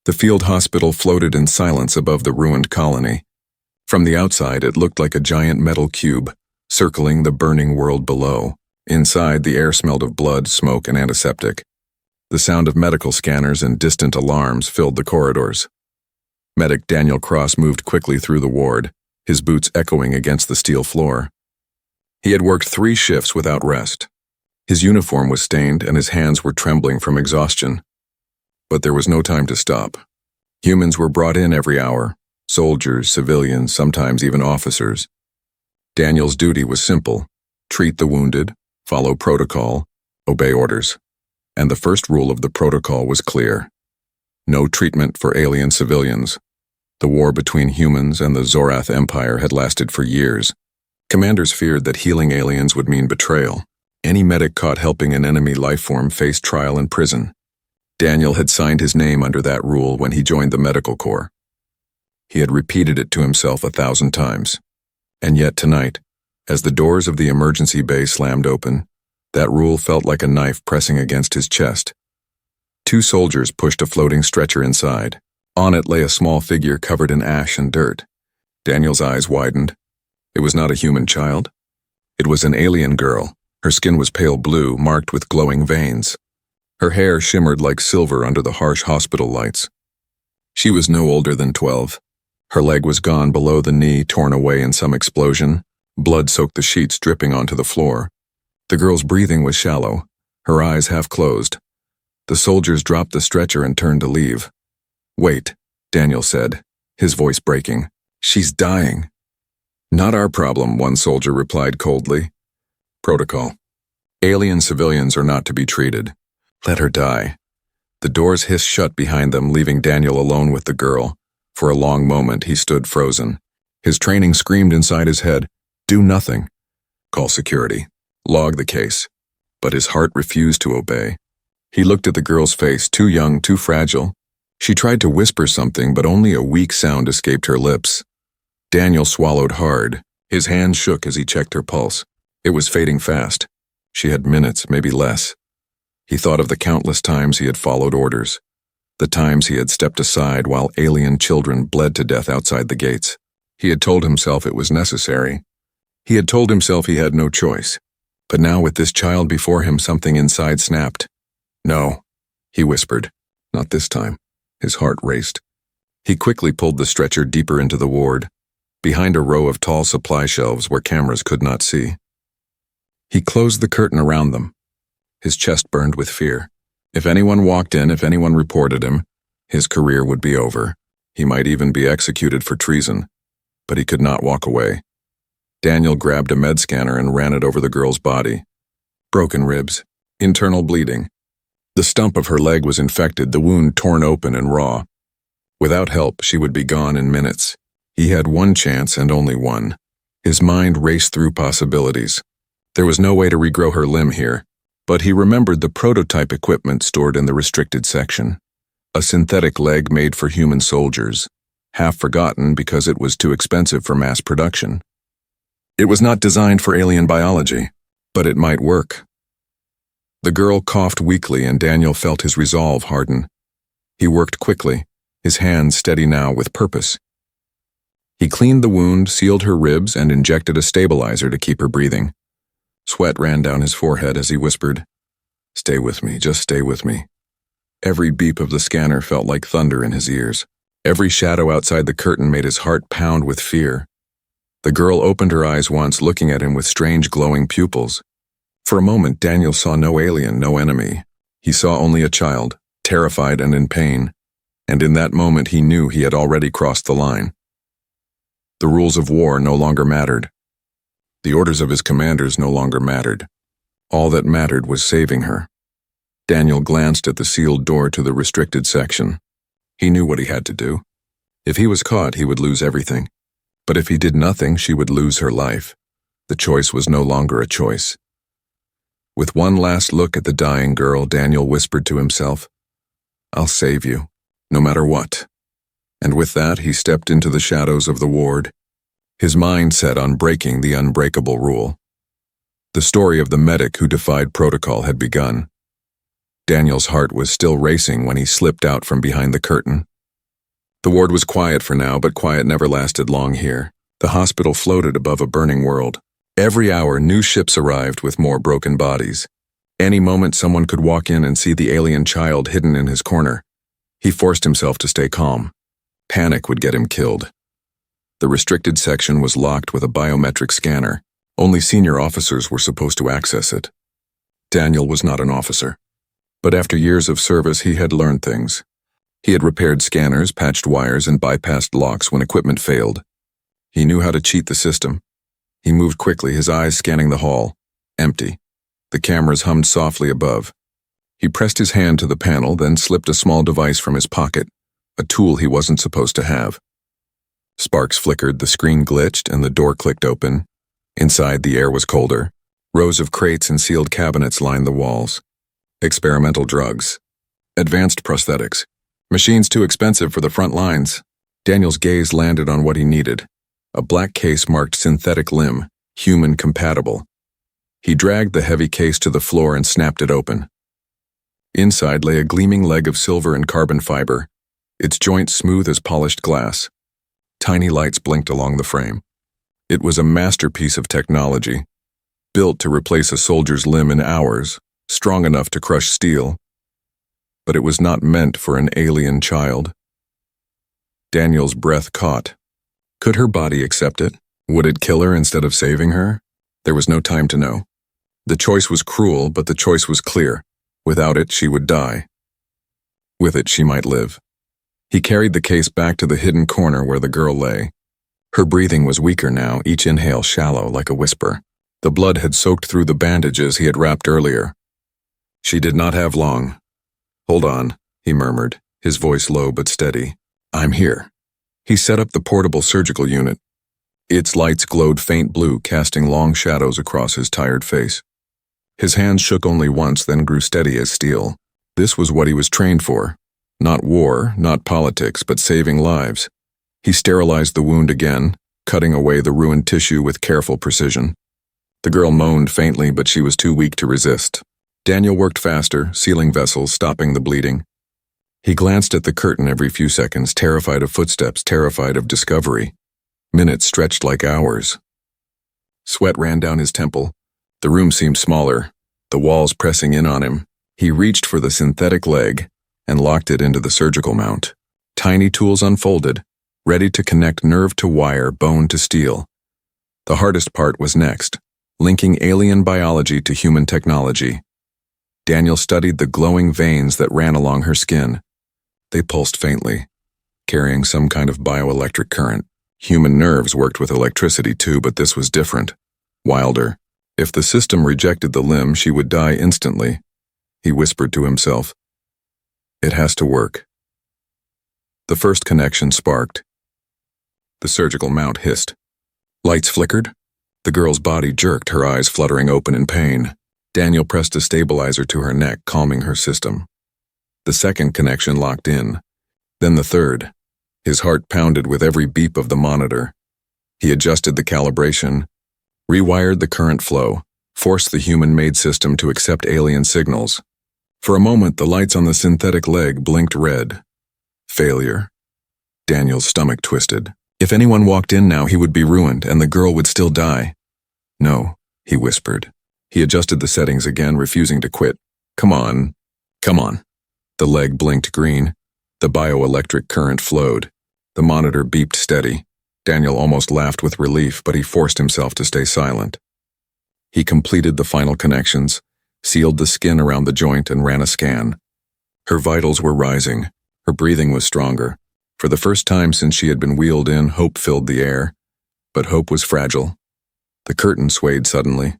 The field hospital floated in silence above the ruined colony. From the outside, it looked like a giant metal cube, circling the burning world below. Inside, the air smelled of blood, smoke, and antiseptic. The sound of medical scanners and distant alarms filled the corridors. Medic Daniel Cross moved quickly through the ward, his boots echoing against the steel floor. He had worked 3 shifts without rest. His uniform was stained and his hands were trembling from exhaustion. But there was no time to stop. Humans were brought in every hour, soldiers, civilians, sometimes even officers. Daniel's duty was simple: treat the wounded, follow protocol, obey orders. And the first rule of the protocol was clear: no treatment for alien civilians. The war between humans and the Zorath Empire had lasted for years. Commanders feared that healing aliens would mean betrayal. Any medic caught helping an enemy lifeform faced trial in prison. Daniel had signed his name under that rule when he joined the medical corps. He had repeated it to himself 1,000 times. And yet tonight, as the doors of the emergency bay slammed open, that rule felt like a knife pressing against his chest. 2 soldiers pushed a floating stretcher inside. On it lay a small figure covered in ash and dirt. Daniel's eyes widened. It was not a human child. It was an alien girl. Her skin was pale blue, marked with glowing veins. Her hair shimmered like silver under the harsh hospital lights. She was no older than 12. Her leg was gone below the knee, torn away in some explosion. Blood soaked the sheets, dripping onto the floor. The girl's breathing was shallow, her eyes half closed. The soldiers dropped the stretcher and turned to leave. "Wait," Daniel said, his voice breaking. "She's dying." "Not our problem," one soldier replied coldly. "Protocol. Alien civilians are not to be treated. Let her die." The doors hissed shut behind them, leaving Daniel alone with the girl. For a long moment, he stood frozen. His training screamed inside his head, "Do nothing. Call security. Log the case." But his heart refused to obey. He looked at the girl's face, too young, too fragile. She tried to whisper something, but only a weak sound escaped her lips. Daniel swallowed hard. His hand shook as he checked her pulse. It was fading fast. She had minutes, maybe less. He thought of the countless times he had followed orders, the times he had stepped aside while alien children bled to death outside the gates. He had told himself it was necessary. He had told himself he had no choice. But now with this child before him, something inside snapped. "No," he whispered. "Not this time." His heart raced. He quickly pulled the stretcher deeper into the ward, behind a row of tall supply shelves where cameras could not see. He closed the curtain around them. His chest burned with fear. If anyone walked in, if anyone reported him, his career would be over. He might even be executed for treason. But he could not walk away. Daniel grabbed a med scanner and ran it over the girl's body. Broken ribs, internal bleeding. The stump of her leg was infected, the wound torn open and raw. Without help, she would be gone in minutes. He had one chance and only one. His mind raced through possibilities. There was no way to regrow her limb here, but he remembered the prototype equipment stored in the restricted section. A synthetic leg made for human soldiers, half forgotten because it was too expensive for mass production. It was not designed for alien biology, but it might work. The girl coughed weakly and Daniel felt his resolve harden. He worked quickly, his hands steady now with purpose. He cleaned the wound, sealed her ribs, and injected a stabilizer to keep her breathing. Sweat ran down his forehead as he whispered, "Stay with me, just stay with me." Every beep of the scanner felt like thunder in his ears. Every shadow outside the curtain made his heart pound with fear. The girl opened her eyes once, looking at him with strange glowing pupils. For a moment, Daniel saw no alien, no enemy. He saw only a child, terrified and in pain. And in that moment, he knew he had already crossed the line. The rules of war no longer mattered. The orders of his commanders no longer mattered. All that mattered was saving her. Daniel glanced at the sealed door to the restricted section. He knew what he had to do. If he was caught, he would lose everything. But if he did nothing, she would lose her life. The choice was no longer a choice. With one last look at the dying girl, Daniel whispered to himself, "I'll save you, no matter what." And with that, he stepped into the shadows of the ward, his mind set on breaking the unbreakable rule. The story of the medic who defied protocol had begun. Daniel's heart was still racing when he slipped out from behind the curtain, The ward was quiet for now, but quiet never lasted long here. The hospital floated above a burning world. Every hour, new ships arrived with more broken bodies. Any moment, someone could walk in and see the alien child hidden in his corner. He forced himself to stay calm. Panic would get him killed. The restricted section was locked with a biometric scanner. Only senior officers were supposed to access it. Daniel was not an officer. But after years of service, he had learned things. He had repaired scanners, patched wires, and bypassed locks when equipment failed. He knew how to cheat the system. He moved quickly, his eyes scanning the hall. Empty. The cameras hummed softly above. He pressed his hand to the panel, then slipped a small device from his pocket, a tool he wasn't supposed to have. Sparks flickered, the screen glitched, and the door clicked open. Inside, the air was colder. Rows of crates and sealed cabinets lined the walls. Experimental drugs. Advanced prosthetics. Machines too expensive for the front lines. Daniel's gaze landed on what he needed. A black case marked synthetic limb, human compatible. He dragged the heavy case to the floor and snapped it open. Inside lay a gleaming leg of silver and carbon fiber, its joints smooth as polished glass. Tiny lights blinked along the frame. It was a masterpiece of technology, built to replace a soldier's limb in hours, strong enough to crush steel. But it was not meant for an alien child. Daniel's breath caught. Could her body accept it? Would it kill her instead of saving her? There was no time to know. The choice was cruel, but the choice was clear. Without it, she would die. With it, she might live. He carried the case back to the hidden corner where the girl lay. Her breathing was weaker now, each inhale shallow like a whisper. The blood had soaked through the bandages he had wrapped earlier. She did not have long. "Hold on," he murmured, his voice low but steady. "I'm here." He set up the portable surgical unit. Its lights glowed faint blue, casting long shadows across his tired face. His hands shook only once, then grew steady as steel. This was what he was trained for. Not war, not politics, but saving lives. He sterilized the wound again, cutting away the ruined tissue with careful precision. The girl moaned faintly, but she was too weak to resist. Daniel worked faster, sealing vessels, stopping the bleeding. He glanced at the curtain every few seconds, terrified of footsteps, terrified of discovery. Minutes stretched like hours. Sweat ran down his temple. The room seemed smaller, the walls pressing in on him. He reached for the synthetic leg and locked it into the surgical mount. Tiny tools unfolded, ready to connect nerve to wire, bone to steel. The hardest part was next, linking alien biology to human technology. Daniel studied the glowing veins that ran along her skin. They pulsed faintly, carrying some kind of bioelectric current. Human nerves worked with electricity too, but this was different, wilder. If the system rejected the limb, she would die instantly. He whispered to himself. It has to work. The first connection sparked. The surgical mount hissed. Lights flickered. The girl's body jerked, her eyes fluttering open in pain. Daniel pressed a stabilizer to her neck, calming her system. The second connection locked in. Then the third. His heart pounded with every beep of the monitor. He adjusted the calibration, rewired the current flow, forced the human-made system to accept alien signals. For a moment, the lights on the synthetic leg blinked red. Failure. Daniel's stomach twisted. If anyone walked in now, he would be ruined, and the girl would still die. No, he whispered. He adjusted the settings again, refusing to quit. Come on. Come on. The leg blinked green. The bioelectric current flowed. The monitor beeped steady. Daniel almost laughed with relief, but he forced himself to stay silent. He completed the final connections, sealed the skin around the joint, and ran a scan. Her vitals were rising. Her breathing was stronger. For the first time since she had been wheeled in, hope filled the air. But hope was fragile. The curtain swayed suddenly.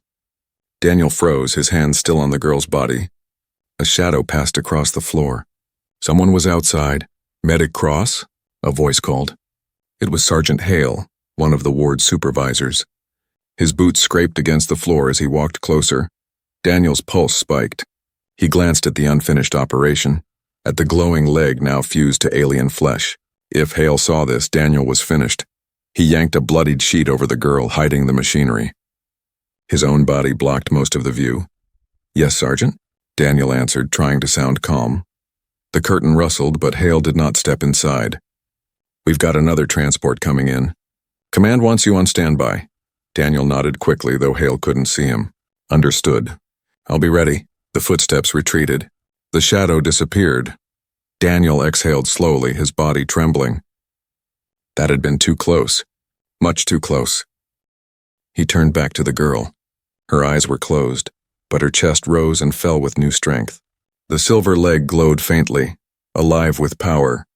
Daniel froze, his hands still on the girl's body. A shadow passed across the floor. Someone was outside. "Medic Cross?" a voice called. It was Sergeant Hale, one of the ward's supervisors. His boots scraped against the floor as he walked closer. Daniel's pulse spiked. He glanced at the unfinished operation, at the glowing leg now fused to alien flesh. If Hale saw this, Daniel was finished. He yanked a bloodied sheet over the girl, hiding the machinery. His own body blocked most of the view. "Yes, Sergeant?" Daniel answered, trying to sound calm. The curtain rustled, but Hale did not step inside. We've got another transport coming in. Command wants you on standby. Daniel nodded quickly, though Hale couldn't see him. Understood. I'll be ready. The footsteps retreated. The shadow disappeared. Daniel exhaled slowly, his body trembling. That had been too close. Much too close. He turned back to the girl. Her eyes were closed, but her chest rose and fell with new strength. The silver leg glowed faintly, alive with power.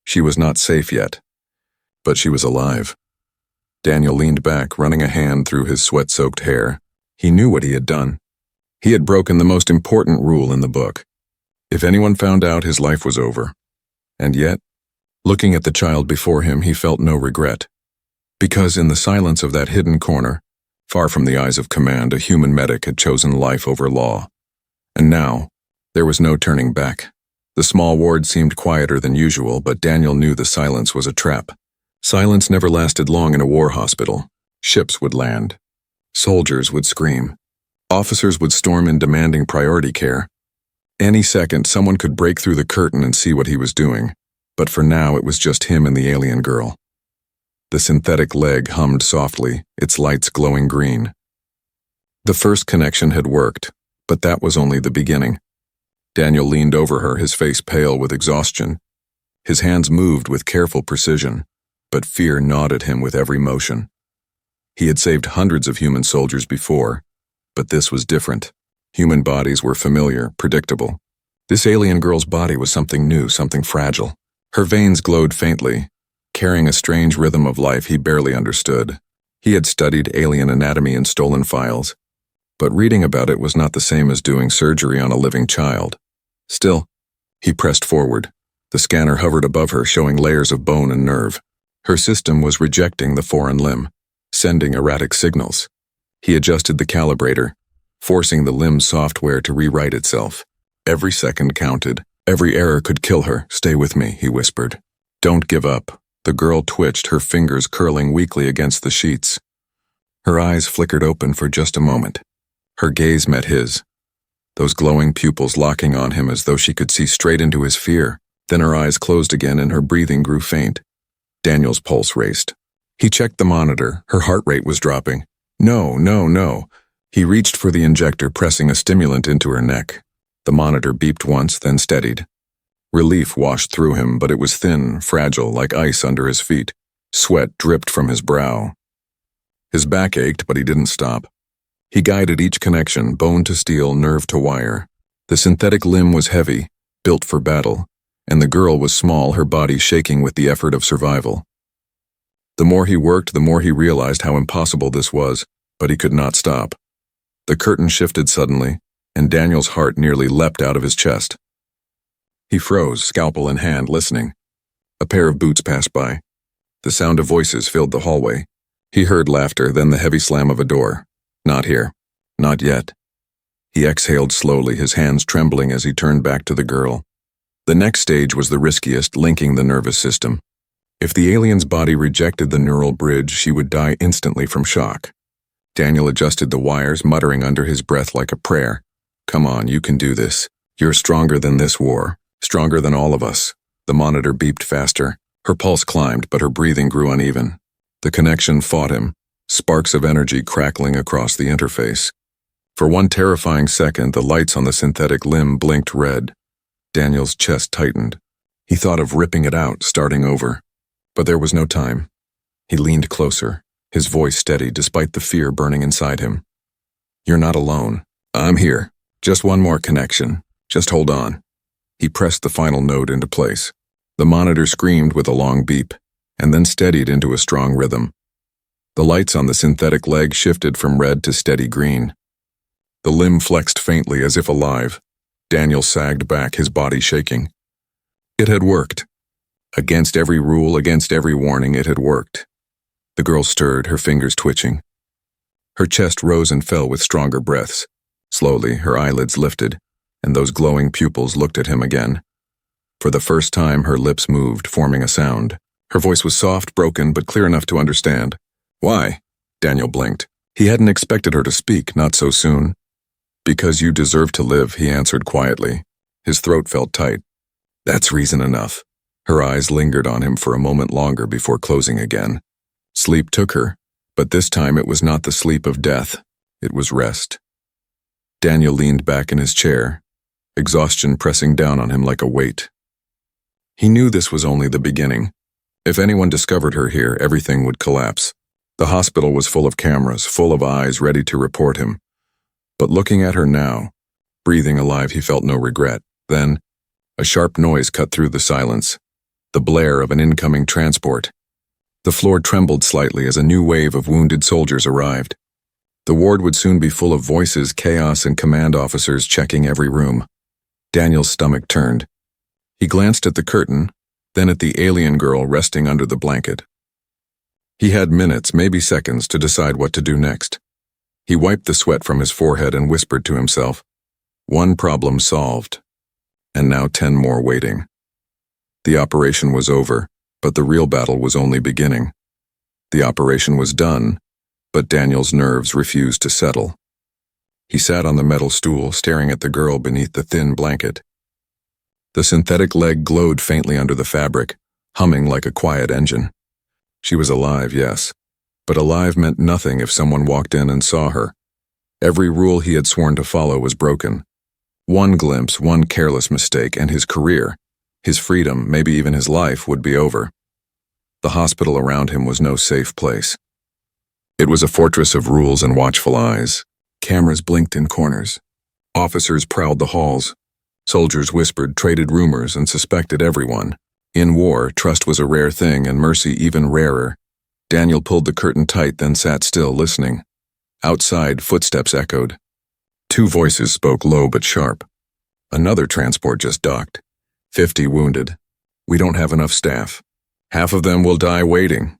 She was not safe yet, but she was alive. Daniel leaned back, running a hand through his sweat-soaked hair. He knew what he had done. He had broken the most important rule in the book. If anyone found out, his life was over. And yet, looking at the child before him, he felt no regret. Because in the silence of that hidden corner, far from the eyes of command, a human medic had chosen life over law. And now, there was no turning back. The small ward seemed quieter than usual, but Daniel knew the silence was a trap. Silence never lasted long in a war hospital. Ships would land. Soldiers would scream. Officers would storm in demanding priority care. Any second, someone could break through the curtain and see what he was doing. But for now, it was just him and the alien girl. The synthetic leg hummed softly, its lights glowing green. The first connection had worked, but that was only the beginning. Daniel leaned over her, his face pale with exhaustion. His hands moved with careful precision, but fear gnawed at him with every motion. He had saved hundreds of human soldiers before, but this was different. Human bodies were familiar, predictable. This alien girl's body was something new, something fragile. Her veins glowed faintly, carrying a strange rhythm of life he barely understood. He had studied alien anatomy in stolen files, but reading about it was not the same as doing surgery on a living child. Still, he pressed forward. The scanner hovered above her, showing layers of bone and nerve. Her system was rejecting the foreign limb, sending erratic signals. He adjusted the calibrator, forcing the limb's software to rewrite itself. Every second counted. Every error could kill her. Stay with me, he whispered. Don't give up. The girl twitched, her fingers curling weakly against the sheets. Her eyes flickered open for just a moment. Her gaze met his, those glowing pupils locking on him as though she could see straight into his fear. Then her eyes closed again and her breathing grew faint. Daniel's pulse raced. He checked the monitor. Her heart rate was dropping. No, no, no. He reached for the injector, pressing a stimulant into her neck. The monitor beeped once, then steadied. Relief washed through him, but it was thin, fragile, like ice under his feet. Sweat dripped from his brow. His back ached, but he didn't stop. He guided each connection, bone to steel, nerve to wire. The synthetic limb was heavy, built for battle, and the girl was small, her body shaking with the effort of survival. The more he worked, the more he realized how impossible this was, but he could not stop. The curtain shifted suddenly, and Daniel's heart nearly leapt out of his chest. He froze, scalpel in hand, listening. A pair of boots passed by. The sound of voices filled the hallway. He heard laughter, then the heavy slam of a door. Not here. Not yet. He exhaled slowly, his hands trembling as he turned back to the girl. The next stage was the riskiest, linking the nervous system. If the alien's body rejected the neural bridge, she would die instantly from shock. Daniel adjusted the wires, muttering under his breath like a prayer. Come on, you can do this. You're stronger than this war. Stronger than all of us. The monitor beeped faster. Her pulse climbed, but her breathing grew uneven. The connection fought him, sparks of energy crackling across the interface. For one terrifying second, the lights on the synthetic limb blinked red. Daniel's chest tightened. He thought of ripping it out, starting over. But there was no time. He leaned closer, his voice steady despite the fear burning inside him. You're not alone. I'm here. Just one more connection. Just hold on. He pressed the final node into place. The monitor screamed with a long beep, and then steadied into a strong rhythm. The lights on the synthetic leg shifted from red to steady green. The limb flexed faintly as if alive. Daniel sagged back, his body shaking. It had worked. Against every rule, against every warning, it had worked. The girl stirred, her fingers twitching. Her chest rose and fell with stronger breaths. Slowly, her eyelids lifted, and those glowing pupils looked at him again. For the first time, her lips moved, forming a sound. Her voice was soft, broken, but clear enough to understand. Why? Daniel blinked. He hadn't expected her to speak, not so soon. Because you deserve to live, he answered quietly. His throat felt tight. That's reason enough. Her eyes lingered on him for a moment longer before closing again. Sleep took her, but this time it was not the sleep of death. It was rest. Daniel leaned back in his chair, exhaustion pressing down on him like a weight. He knew this was only the beginning. If anyone discovered her here, everything would collapse. The hospital was full of cameras, full of eyes ready to report him. But looking at her now, breathing alive, he felt no regret. Then, a sharp noise cut through the silence, the blare of an incoming transport. The floor trembled slightly as a new wave of wounded soldiers arrived. The ward would soon be full of voices, chaos, and command officers checking every room. Daniel's stomach turned. He glanced at the curtain, then at the alien girl resting under the blanket. He had minutes, maybe seconds, to decide what to do next. He wiped the sweat from his forehead and whispered to himself, "One problem solved, and now 10 more waiting." The operation was over, but the real battle was only beginning. The operation was done, but Daniel's nerves refused to settle. He sat on the metal stool, staring at the girl beneath the thin blanket. The synthetic leg glowed faintly under the fabric, humming like a quiet engine. She was alive, yes, but alive meant nothing if someone walked in and saw her. Every rule he had sworn to follow was broken. One glimpse, one careless mistake, and his career, his freedom, maybe even his life, would be over. The hospital around him was no safe place. It was a fortress of rules and watchful eyes. Cameras blinked in corners. Officers prowled the halls. Soldiers whispered, traded rumors, and suspected everyone. In war, trust was a rare thing, and mercy even rarer. Daniel pulled the curtain tight, then sat still, listening. Outside, footsteps echoed. 2 voices spoke low but sharp. Another transport just docked. 50 wounded. We don't have enough staff. Half of them will die waiting.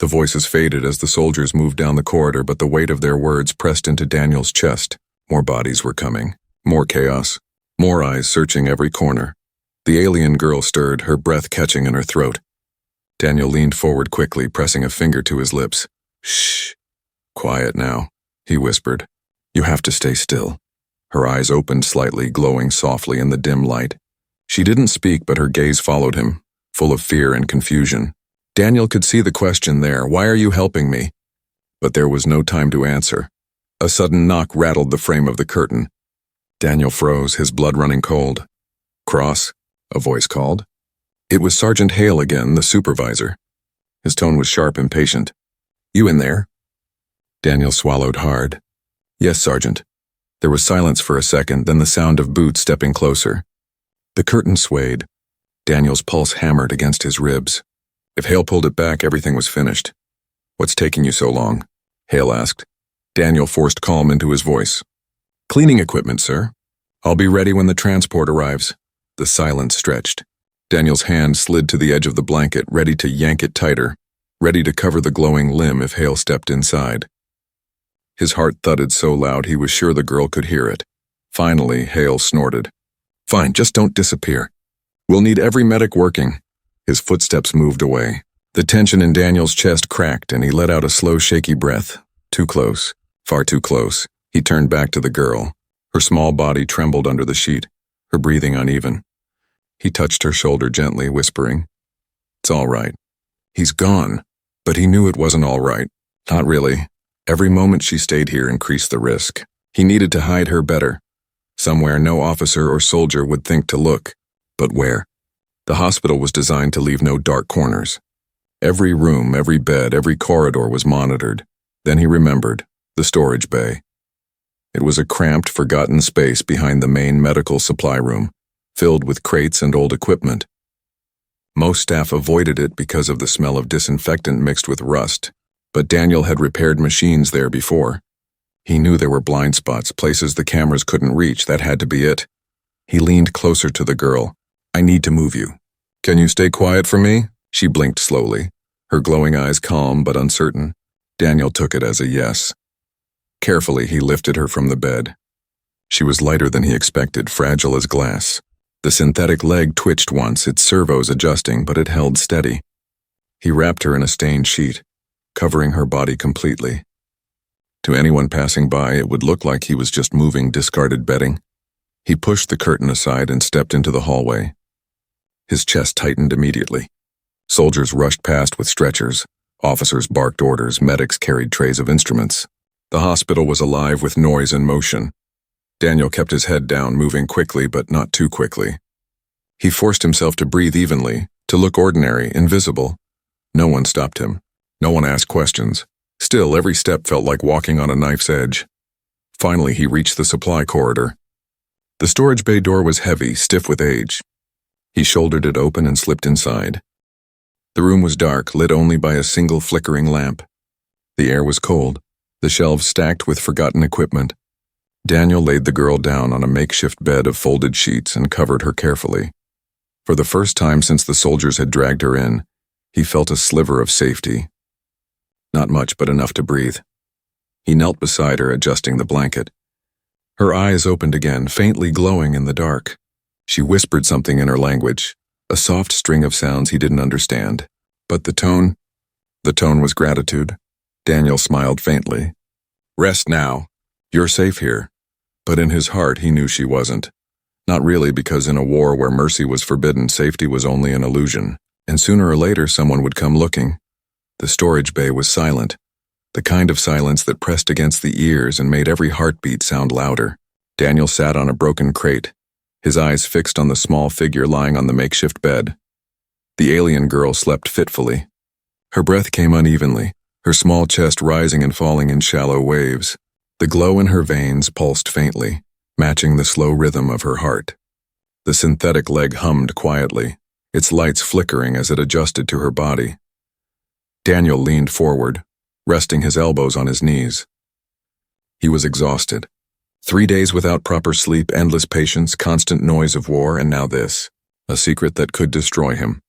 The voices faded as the soldiers moved down the corridor, but the weight of their words pressed into Daniel's chest. More bodies were coming. More chaos. More eyes searching every corner. The alien girl stirred, her breath catching in her throat. Daniel leaned forward quickly, pressing a finger to his lips. "Shh. Quiet now," he whispered. "You have to stay still." Her eyes opened slightly, glowing softly in the dim light. She didn't speak, but her gaze followed him, full of fear and confusion. Daniel could see the question there, "Why are you helping me?" But there was no time to answer. A sudden knock rattled the frame of the curtain. Daniel froze, his blood running cold. "Cross," a voice called. It was Sergeant Hale again, the supervisor. His tone was sharp, impatient. "You in there?" Daniel swallowed hard. "Yes, Sergeant." There was silence for a second, then the sound of boots stepping closer. The curtain swayed. Daniel's pulse hammered against his ribs. If Hale pulled it back, everything was finished. "What's taking you so long?" Hale asked. Daniel forced calm into his voice. "Cleaning equipment, sir. I'll be ready when the transport arrives." The silence stretched. Daniel's hand slid to the edge of the blanket, ready to yank it tighter, ready to cover the glowing limb if Hale stepped inside. His heart thudded so loud he was sure the girl could hear it. Finally, Hale snorted. "Fine, just don't disappear. We'll need every medic working." His footsteps moved away. The tension in Daniel's chest cracked, and he let out a slow, shaky breath. Too close. Far too close. He turned back to the girl. Her small body trembled under the sheet, her breathing uneven. He touched her shoulder gently, whispering, "It's all right." He's gone, but he knew it wasn't all right. Not really. Every moment she stayed here increased the risk. He needed to hide her better. Somewhere no officer or soldier would think to look. But where? The hospital was designed to leave no dark corners. Every room, every bed, every corridor was monitored. Then he remembered, the storage bay. It was a cramped, forgotten space behind the main medical supply room, filled with crates and old equipment. Most staff avoided it because of the smell of disinfectant mixed with rust, but Daniel had repaired machines there before. He knew there were blind spots, places the cameras couldn't reach. That had to be it. He leaned closer to the girl. "I need to move you. Can you stay quiet for me?" She blinked slowly, her glowing eyes calm but uncertain. Daniel took it as a yes. Carefully, he lifted her from the bed. She was lighter than he expected, fragile as glass. The synthetic leg twitched once, its servos adjusting, but it held steady. He wrapped her in a stained sheet, covering her body completely. To anyone passing by, it would look like he was just moving discarded bedding. He pushed the curtain aside and stepped into the hallway. His chest tightened immediately. Soldiers rushed past with stretchers. Officers barked orders. Medics carried trays of instruments. The hospital was alive with noise and motion. Daniel kept his head down, moving quickly but not too quickly. He forced himself to breathe evenly, to look ordinary, invisible. No one stopped him. No one asked questions. Still, every step felt like walking on a knife's edge. Finally, he reached the supply corridor. The storage bay door was heavy, stiff with age. He shouldered it open and slipped inside. The room was dark, lit only by a single flickering lamp. The air was cold, the shelves stacked with forgotten equipment. Daniel laid the girl down on a makeshift bed of folded sheets and covered her carefully. For the first time since the soldiers had dragged her in, he felt a sliver of safety. Not much, but enough to breathe. He knelt beside her, adjusting the blanket. Her eyes opened again, faintly glowing in the dark. She whispered something in her language, a soft string of sounds he didn't understand. But the tone was gratitude. Daniel smiled faintly. Rest now. You're safe here. But in his heart, he knew she wasn't. Not really, because in a war where mercy was forbidden, safety was only an illusion. And sooner or later, someone would come looking. The storage bay was silent. The kind of silence that pressed against the ears and made every heartbeat sound louder. Daniel sat on a broken crate, his eyes fixed on the small figure lying on the makeshift bed. The alien girl slept fitfully. Her breath came unevenly, her small chest rising and falling in shallow waves. The glow in her veins pulsed faintly, matching the slow rhythm of her heart. The synthetic leg hummed quietly, its lights flickering as it adjusted to her body. Daniel leaned forward, resting his elbows on his knees. He was exhausted. 3 days without proper sleep, endless patience, constant noise of war, and now this, a secret that could destroy him.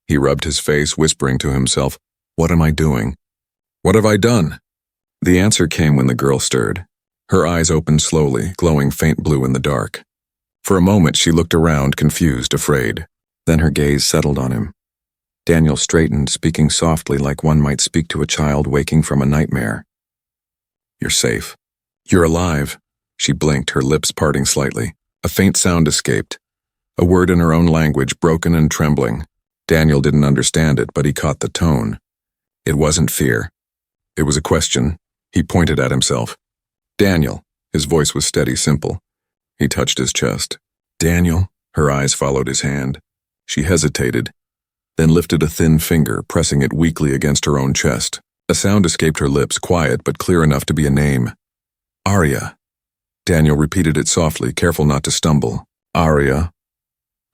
He rubbed his face, whispering to himself, "What am I doing? What have I done?" The answer came when the girl stirred. Her eyes opened slowly, glowing faint blue in the dark. For a moment she looked around, confused, afraid. Then her gaze settled on him. Daniel straightened, speaking softly like one might speak to a child waking from a nightmare. "You're safe. You're alive." She blinked, her lips parting slightly. A faint sound escaped. A word in her own language, broken and trembling. Daniel didn't understand it, but he caught the tone. It wasn't fear. It was a question. He pointed at himself. "Daniel." His voice was steady, simple. He touched his chest. "Daniel." Her eyes followed his hand. She hesitated, then lifted a thin finger, pressing it weakly against her own chest. A sound escaped her lips, quiet but clear enough to be a name. "Arya." Daniel repeated it softly, careful not to stumble. "Arya."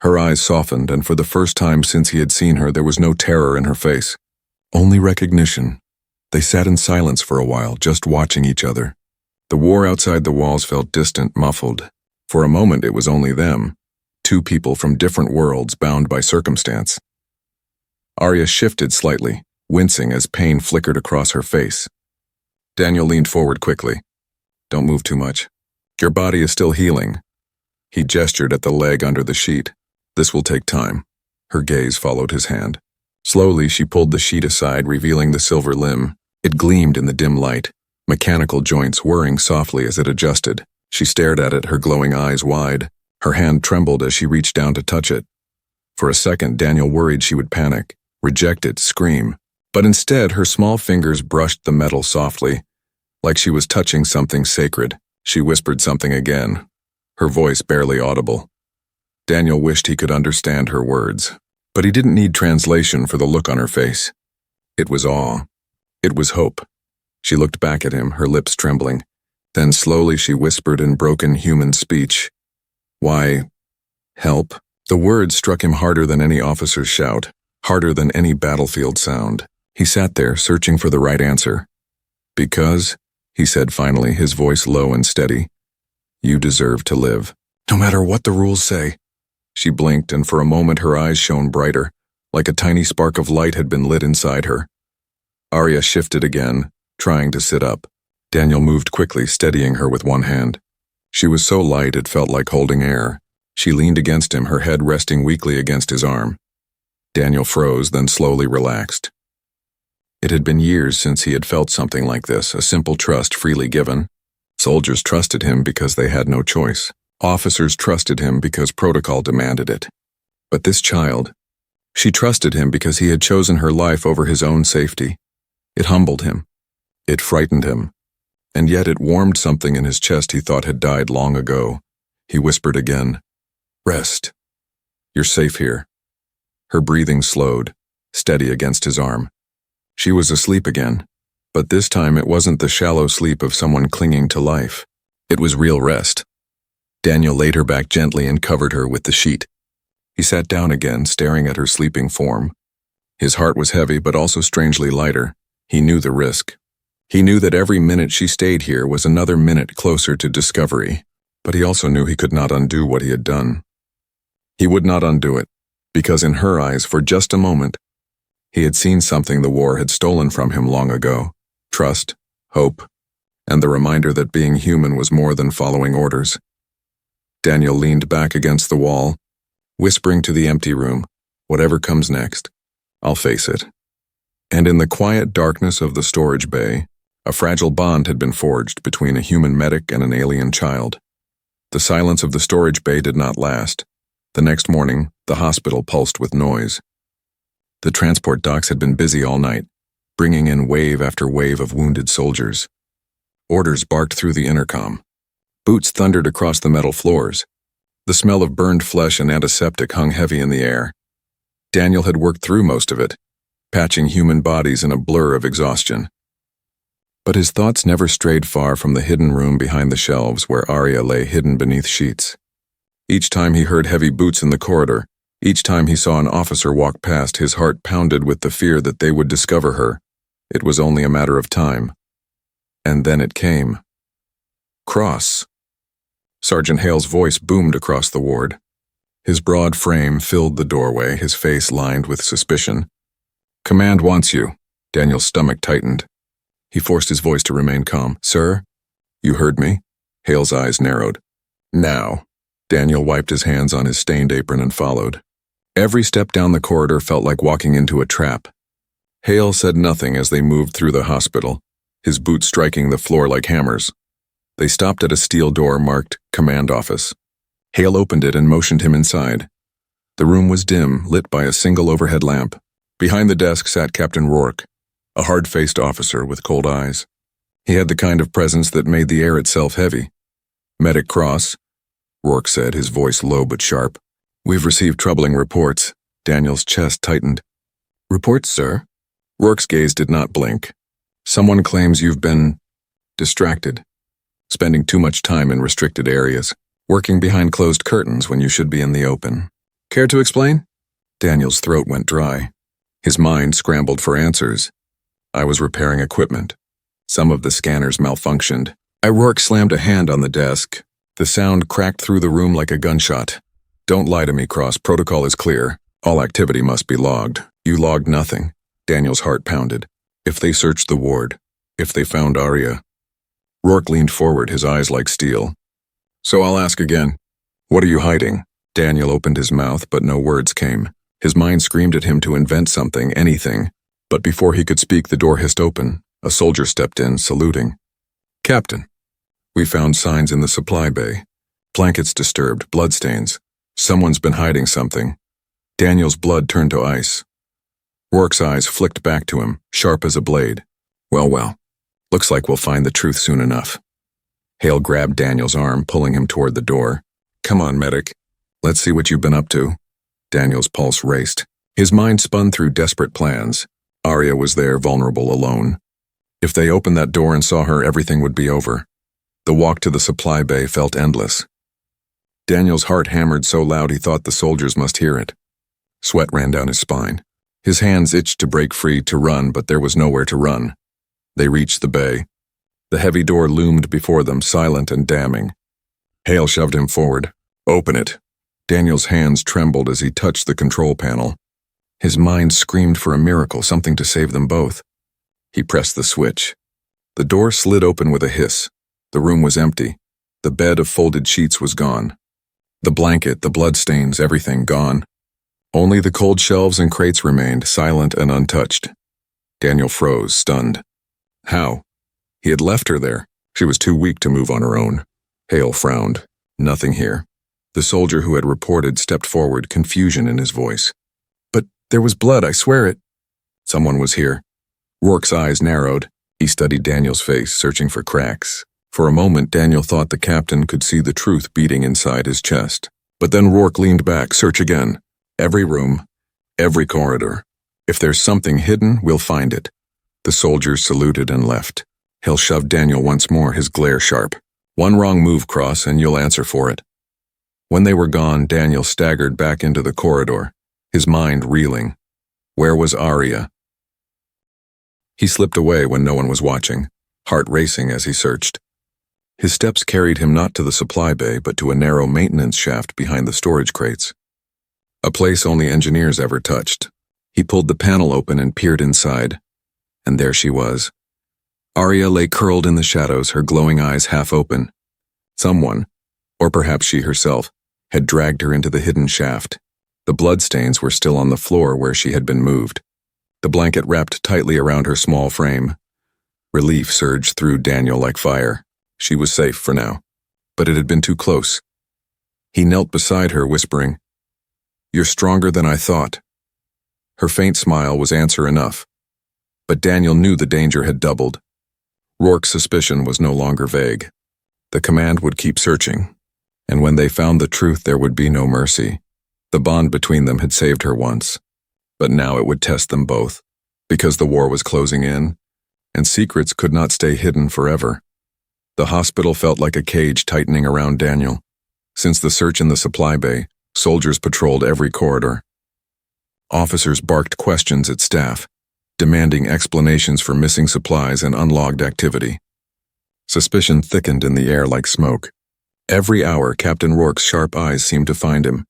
Her eyes softened, and for the first time since he had seen her, there was no terror in her face. Only recognition. They sat in silence for a while, just watching each other. The war outside the walls felt distant, muffled. For a moment it was only them, two people from different worlds bound by circumstance. Arya shifted slightly, wincing as pain flickered across her face. Daniel leaned forward quickly. "Don't move too much. Your body is still healing." He gestured at the leg under the sheet. "This will take time." Her gaze followed his hand. Slowly she pulled the sheet aside, revealing the silver limb. It gleamed in the dim light, mechanical joints whirring softly as it adjusted. She stared at it, her glowing eyes wide. Her hand trembled as she reached down to touch it. For a second, Daniel worried she would panic, reject it, scream. But instead, her small fingers brushed the metal softly, like she was touching something sacred. She whispered something again, her voice barely audible. Daniel wished he could understand her words, but he didn't need translation for the look on her face. It was awe. It was hope. She looked back at him, her lips trembling. Then slowly she whispered in broken human speech, "Why, help?" The words struck him harder than any officer's shout, harder than any battlefield sound. He sat there, searching for the right answer. "Because," he said finally, his voice low and steady, "you deserve to live. No matter what the rules say." She blinked, and for a moment her eyes shone brighter, like a tiny spark of light had been lit inside her. Arya shifted again, trying to sit up. Daniel moved quickly, steadying her with one hand. She was so light it felt like holding air. She leaned against him, her head resting weakly against his arm. Daniel froze, then slowly relaxed. It had been years since he had felt something like this, a simple trust freely given. Soldiers trusted him because they had no choice. Officers trusted him because protocol demanded it. But this child, she trusted him because he had chosen her life over his own safety. It humbled him. It frightened him. And yet it warmed something in his chest he thought had died long ago. He whispered again, "Rest. You're safe here." Her breathing slowed, steady against his arm. She was asleep again, but this time it wasn't the shallow sleep of someone clinging to life. It was real rest. Daniel laid her back gently and covered her with the sheet. He sat down again, staring at her sleeping form. His heart was heavy, but also strangely lighter. He knew the risk. He knew that every minute she stayed here was another minute closer to discovery, but he also knew he could not undo what he had done. He would not undo it, because in her eyes, for just a moment, he had seen something the war had stolen from him long ago: trust, hope, and the reminder that being human was more than following orders. Daniel leaned back against the wall, whispering to the empty room, "Whatever comes next, I'll face it." And in the quiet darkness of the storage bay, a fragile bond had been forged between a human medic and an alien child. The silence of the storage bay did not last. The next morning, the hospital pulsed with noise. The transport docks had been busy all night, bringing in wave after wave of wounded soldiers. Orders barked through the intercom. Boots thundered across the metal floors. The smell of burned flesh and antiseptic hung heavy in the air. Daniel had worked through most of it, patching human bodies in a blur of exhaustion. But his thoughts never strayed far from the hidden room behind the shelves where Arya lay hidden beneath sheets. Each time he heard heavy boots in the corridor, each time he saw an officer walk past, his heart pounded with the fear that they would discover her. It was only a matter of time. And then it came. Cross. Sergeant Hale's voice boomed across the ward. His broad frame filled the doorway, his face lined with suspicion. "Command wants you." Daniel's stomach tightened. He forced his voice to remain calm. "Sir? You heard me?" Hale's eyes narrowed. "Now." Daniel wiped his hands on his stained apron and followed. Every step down the corridor felt like walking into a trap. Hale said nothing as they moved through the hospital, his boots striking the floor like hammers. They stopped at a steel door marked Command Office. Hale opened it and motioned him inside. The room was dim, lit by a single overhead lamp. Behind the desk sat Captain Rourke, a hard-faced officer with cold eyes. He had the kind of presence that made the air itself heavy. "Medic Cross," Rourke said, his voice low but sharp. "We've received troubling reports." Daniel's chest tightened. "Reports, sir?" Rourke's gaze did not blink. "Someone claims you've been distracted, spending too much time in restricted areas, working behind closed curtains when you should be in the open. Care to explain?" Daniel's throat went dry. His mind scrambled for answers. "I was repairing equipment. Some of the scanners malfunctioned." Rourke slammed a hand on the desk. The sound cracked through the room like a gunshot. "Don't lie to me, Cross. Protocol is clear. All activity must be logged. You logged nothing." Daniel's heart pounded. If they searched the ward, if they found Arya. Rourke leaned forward, his eyes like steel. "So I'll ask again. What are you hiding?" Daniel opened his mouth, but no words came. His mind screamed at him to invent something, anything. But before he could speak, the door hissed open. A soldier stepped in, saluting. "Captain, we found signs in the supply bay. Blankets disturbed, bloodstains. Someone's been hiding something." Daniel's blood turned to ice. Rourke's eyes flicked back to him, sharp as a blade. Well. Looks like we'll find the truth soon enough." Hale grabbed Daniel's arm, pulling him toward the door. "Come on, medic. Let's see what you've been up to." Daniel's pulse raced. His mind spun through desperate plans. Arya was there, vulnerable, alone. If they opened that door and saw her, everything would be over. The walk to the supply bay felt endless. Daniel's heart hammered so loud he thought the soldiers must hear it. Sweat ran down his spine. His hands itched to break free, to run, but there was nowhere to run. They reached the bay. The heavy door loomed before them, silent and damning. Hale shoved him forward. "Open it." Daniel's hands trembled as he touched the control panel. His mind screamed for a miracle, something to save them both. He pressed the switch. The door slid open with a hiss. The room was empty. The bed of folded sheets was gone. The blanket, the bloodstains, everything gone. Only the cold shelves and crates remained, silent and untouched. Daniel froze, stunned. How? He had left her there. She was too weak to move on her own. Hale frowned. Nothing here. The soldier who had reported stepped forward, confusion in his voice. "But there was blood, I swear it." Someone was here. Rourke's eyes narrowed. He studied Daniel's face, searching for cracks. For a moment, Daniel thought the captain could see the truth beating inside his chest. But then Rourke leaned back. "Search again. Every room, every corridor. If there's something hidden, we'll find it." The soldiers saluted and left. Hill shoved Daniel once more, his glare sharp. "One wrong move, Cross, and you'll answer for it." When they were gone, Daniel staggered back into the corridor, his mind reeling. Where was Arya? He slipped away when no one was watching, heart racing as he searched. His steps carried him not to the supply bay, but to a narrow maintenance shaft behind the storage crates. A place only engineers ever touched. He pulled the panel open and peered inside. And there she was. Arya lay curled in the shadows, her glowing eyes half open. Someone, or perhaps she herself, had dragged her into the hidden shaft. The bloodstains were still on the floor where she had been moved. The blanket wrapped tightly around her small frame. Relief surged through Daniel like fire. She was safe for now. But it had been too close. He knelt beside her, whispering, "You're stronger than I thought." Her faint smile was answer enough. But Daniel knew the danger had doubled. Rourke's suspicion was no longer vague. The command would keep searching, and when they found the truth, there would be no mercy. The bond between them had saved her once, but now it would test them both, because the war was closing in, and secrets could not stay hidden forever. The hospital felt like a cage tightening around Daniel. Since the search in the supply bay, soldiers patrolled every corridor. Officers barked questions at staff, demanding explanations for missing supplies and unlogged activity. Suspicion thickened in the air like smoke. Every hour, Captain Rourke's sharp eyes seemed to find him,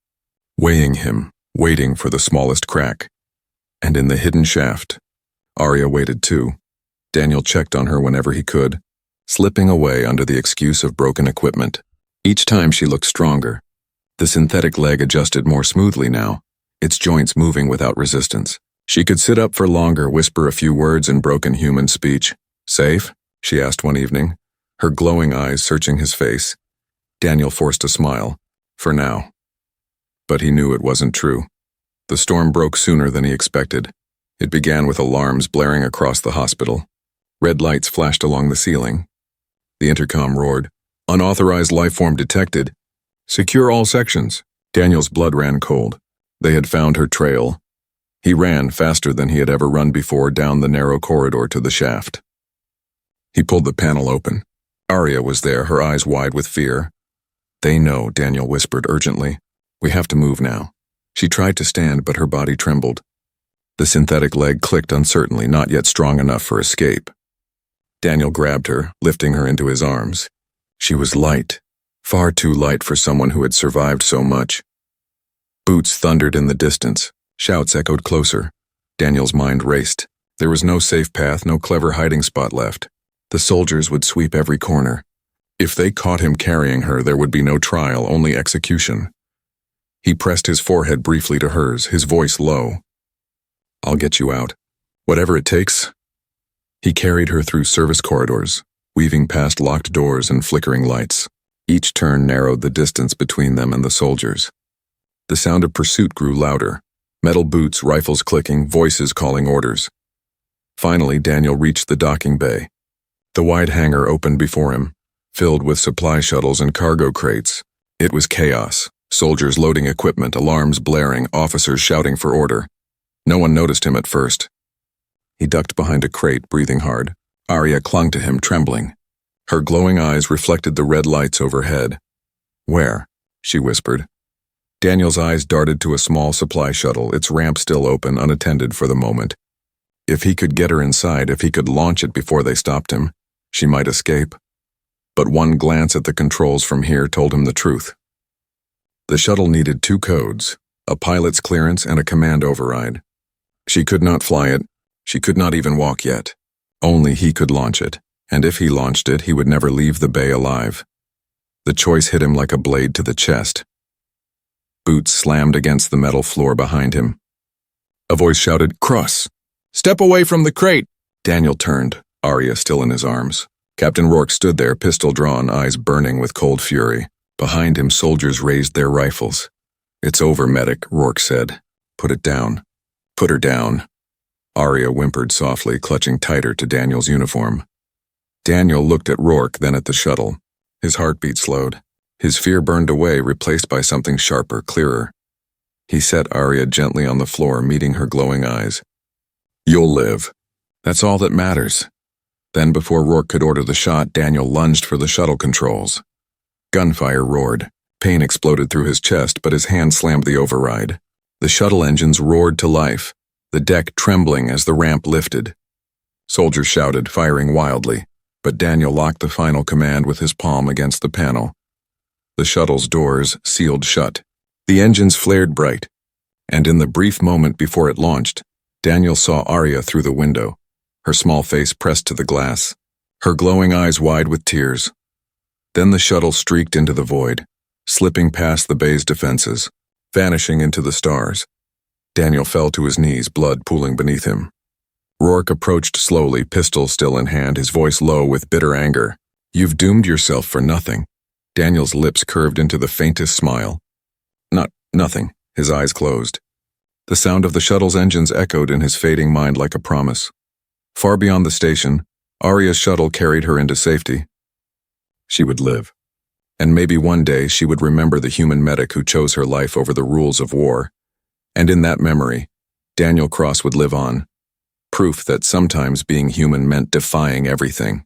weighing him, waiting for the smallest crack. And in the hidden shaft, Arya waited too. Daniel checked on her whenever he could, slipping away under the excuse of broken equipment. Each time she looked stronger. The synthetic leg adjusted more smoothly now, its joints moving without resistance. She could sit up for longer, whisper a few words in broken human speech. "Safe?" she asked one evening, her glowing eyes searching his face. Daniel forced a smile. For now. But he knew it wasn't true. The storm broke sooner than he expected. It began with alarms blaring across the hospital. Red lights flashed along the ceiling. The intercom roared, "Unauthorized lifeform detected. Secure all sections." Daniel's blood ran cold. They had found her trail. He ran faster than he had ever run before down the narrow corridor to the shaft. He pulled the panel open. Arya was there, her eyes wide with fear. "They know," Daniel whispered urgently. "We have to move now." She tried to stand, but her body trembled. The synthetic leg clicked uncertainly, not yet strong enough for escape. Daniel grabbed her, lifting her into his arms. She was light, far too light for someone who had survived so much. Boots thundered in the distance. Shouts echoed closer. Daniel's mind raced. There was no safe path, no clever hiding spot left. The soldiers would sweep every corner. If they caught him carrying her, there would be no trial, only execution. He pressed his forehead briefly to hers, his voice low. "I'll get you out. Whatever it takes." He carried her through service corridors, weaving past locked doors and flickering lights. Each turn narrowed the distance between them and the soldiers. The sound of pursuit grew louder. Metal boots, rifles clicking, voices calling orders. Finally, Daniel reached the docking bay. The wide hangar opened before him, filled with supply shuttles and cargo crates. It was chaos. Soldiers loading equipment, alarms blaring, officers shouting for order. No one noticed him at first. He ducked behind a crate, breathing hard. Arya clung to him, trembling. Her glowing eyes reflected the red lights overhead. "Where?" she whispered. Daniel's eyes darted to a small supply shuttle, its ramp still open, unattended for the moment. If he could get her inside, if he could launch it before they stopped him, she might escape. But one glance at the controls from here told him the truth. The shuttle needed 2 codes, a pilot's clearance and a command override. She could not fly it. She could not even walk yet. Only he could launch it, and if he launched it, he would never leave the bay alive. The choice hit him like a blade to the chest. Boots slammed against the metal floor behind him. A voice shouted, "Cross! Step away from the crate!" Daniel turned, Arya still in his arms. Captain Rourke stood there, pistol drawn, eyes burning with cold fury. Behind him, soldiers raised their rifles. "It's over, medic," Rourke said. "Put it down." "Put her down." Arya whimpered softly, clutching tighter to Daniel's uniform. Daniel looked at Rourke, then at the shuttle. His heartbeat slowed. His fear burned away, replaced by something sharper, clearer. He set Arya gently on the floor, meeting her glowing eyes. "You'll live. That's all that matters." Then, before Rourke could order the shot, Daniel lunged for the shuttle controls. Gunfire roared. Pain exploded through his chest, but his hand slammed the override. The shuttle engines roared to life, the deck trembling as the ramp lifted. Soldiers shouted, firing wildly, but Daniel locked the final command with his palm against the panel. The shuttle's doors sealed shut. The engines flared bright, and in the brief moment before it launched, Daniel saw Arya through the window, her small face pressed to the glass, her glowing eyes wide with tears. Then the shuttle streaked into the void, slipping past the bay's defenses, vanishing into the stars. Daniel fell to his knees, blood pooling beneath him. Rourke approached slowly, pistol still in hand, his voice low with bitter anger. "You've doomed yourself for nothing." Daniel's lips curved into the faintest smile. Nothing." His eyes closed. The sound of the shuttle's engines echoed in his fading mind like a promise. Far beyond the station, Arya's shuttle carried her into safety. She would live. And maybe one day she would remember the human medic who chose her life over the rules of war. And in that memory, Daniel Cross would live on. Proof that sometimes being human meant defying everything.